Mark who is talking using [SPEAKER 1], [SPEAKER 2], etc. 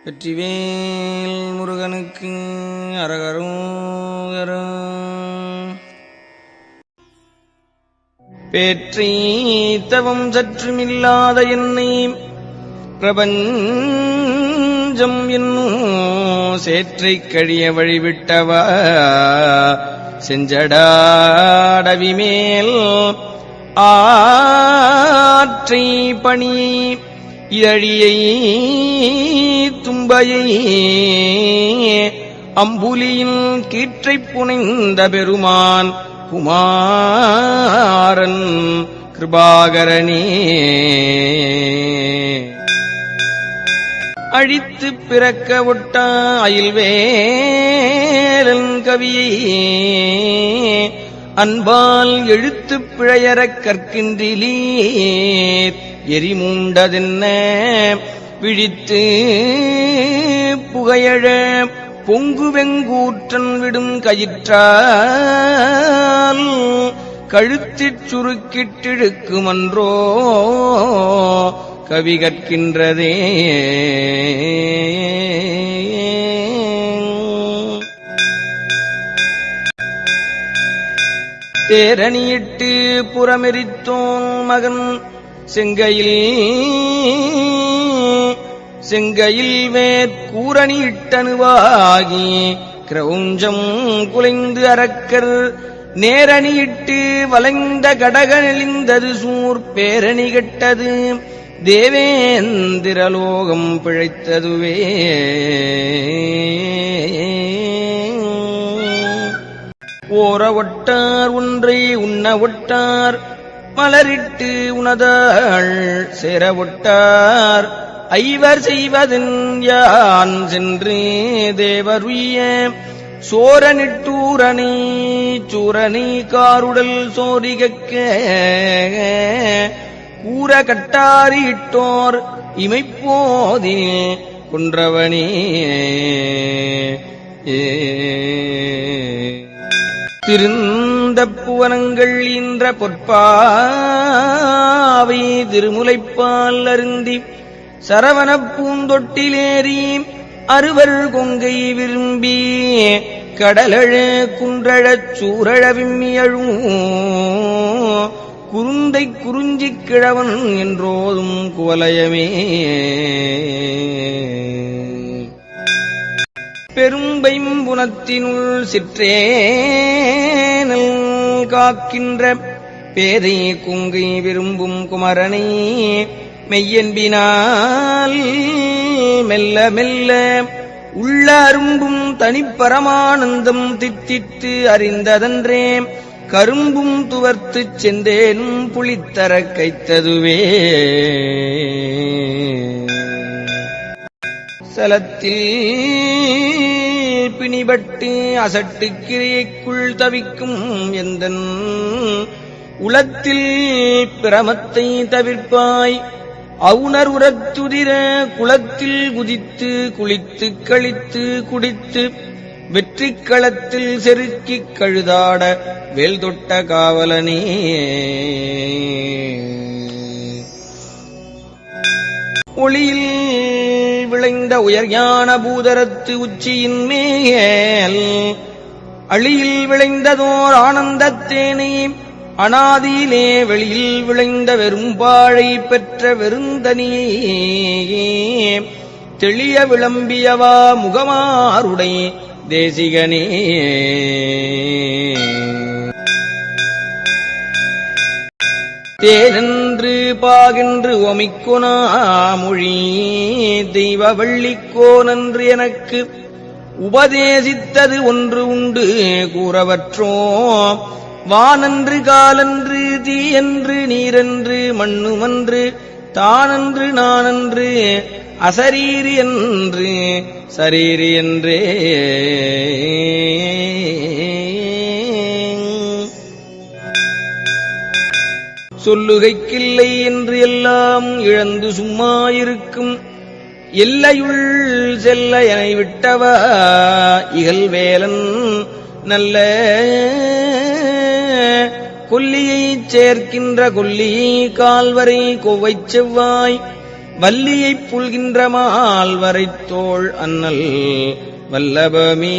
[SPEAKER 1] வெற்றிவேல் முருகனுக்கு அரகரோகரா. பேற்றி தவம் சற்றுமில்லாத என்னை பிரபஞ்சம் என்னும் சேற்றைக் கழிய வழிவிட்டவா செஞ்சடாடவி மேல் ஆற்றை பணி இதழியை தும்பையை அம்புலியின் கீற்றைப் புனைந்த பெருமான் குமாரன் கிருபாகரனே. அழித்து பிறக்க ஒட்ட அயில்வேலன் கவியை அன்பால் எழுத்துப் பிழையறக் கற்கின்றிலீர் எரிமூண்டதென்ன விழித்து புகையழ பொங்கு வெங்கூற்றன் விடும் கயிற்றால் கழுத்திற் சுருக்கிட்டிழுக்குமன்றோ கவி கற்கின்றதே. தேரணியிட்டு புறமெரித்தோன் மகன் செங்கையில் வேற்கூரணியிட்டனுவாகி கிரௌஞ்சம் குலைந்து அரக்கர் நேரணியிட்டு வளைந்த கடக நெளிந்தது சூர் பேரணி கெட்டது தேவேந்திரலோகம் பிழைத்ததுவே. ஓர ஒட்டார் ஒன்றை உண்ண ஒட்டார் மலரிட்டு உணதாள் சேர ஒட்டார் ஐவர் செய்வதன் யான் சென்று தேவருய சோரனிட்டூரணி சூரணி காருடல் சோரிகக்க கூற கட்டாரிட்டோர் இமைப்போதில் கொன்றவனே. திருந்த புவனங்கள் ஈன்ற பொற்பாவை திருமுலைப்பால் அருந்தி சரவணப் பூந்தொட்டிலேறி அறுவர் கொங்கை விரும்பி கடலழ குன்றழச் சூரழ விம்மியழும் குருந்தை குறிஞ்சிக் கிழவன் என்றோதும் குவலயமே. பெரும்பைம்புனத்தினுள் சிற்றேனல் காக்கின்ற பேதை குங்கை விரும்பும் குமரனை மெய்யன்பினால் மெல்ல மெல்ல உள்ள அரும்பும் தனிப்பரமானந்தம் தித்தித்து அறிந்ததன்றே கரும்பும் துவர்த்துச் செந்தேனும் புளித்தர கைத்ததுவே. சலத்தில் பிணிபட்டு அசட்டுக் கிரியைக்குள் தவிக்கும் எந்தன் உளத்தில் பிரமத்தை தவிர்ப்பாய் அவுணர் உரத்துதிர குளத்தில் குதித்து குளித்து கழித்து குடித்து வெற்றிக் களத்தில் செருக்கிக் கழுதாட வேல் தொட்ட காவலனே. ஒளியில் விளைந்த உயர் ஞான பூதரத்து உச்சியின் மேல் அழியில் விளைந்ததோர் ஆனந்தத்தேனை அனாதியிலே வெளியில் விளைந்த வெறும்பாழை பெற்ற வெறுந்தனியே தெளிய விளம்பியவா முகமாருடை தேசிகனே. தேனென்று பாகென்று ஒமிக்கொனா மொழி தெய்வ வள்ளிக்கோனன்று எனக்கு உபதேசித்தது ஒன்று உண்டு கூறவற்றோ வானன்று காலன்று தீயன்று நீரன்று மண்ணுமன்று தானன்று நானன்று அசரீரி என்று சரீரி என்றே. சொல்லுகைக்கில்லை என்று எல்லாம் இழந்து சும்மாயிருக்கும் எல்லையுள் செல்ல என விட்டவா இகழ்வேலன் நல்ல கொல்லியைச் சேர்க்கின்ற கொல்லி கால்வரை கொவ்வைச் செவ்வாய் வல்லியைப் புல்கின்ற மால்வரைத்தோள் அண்ணல் வல்லபமே.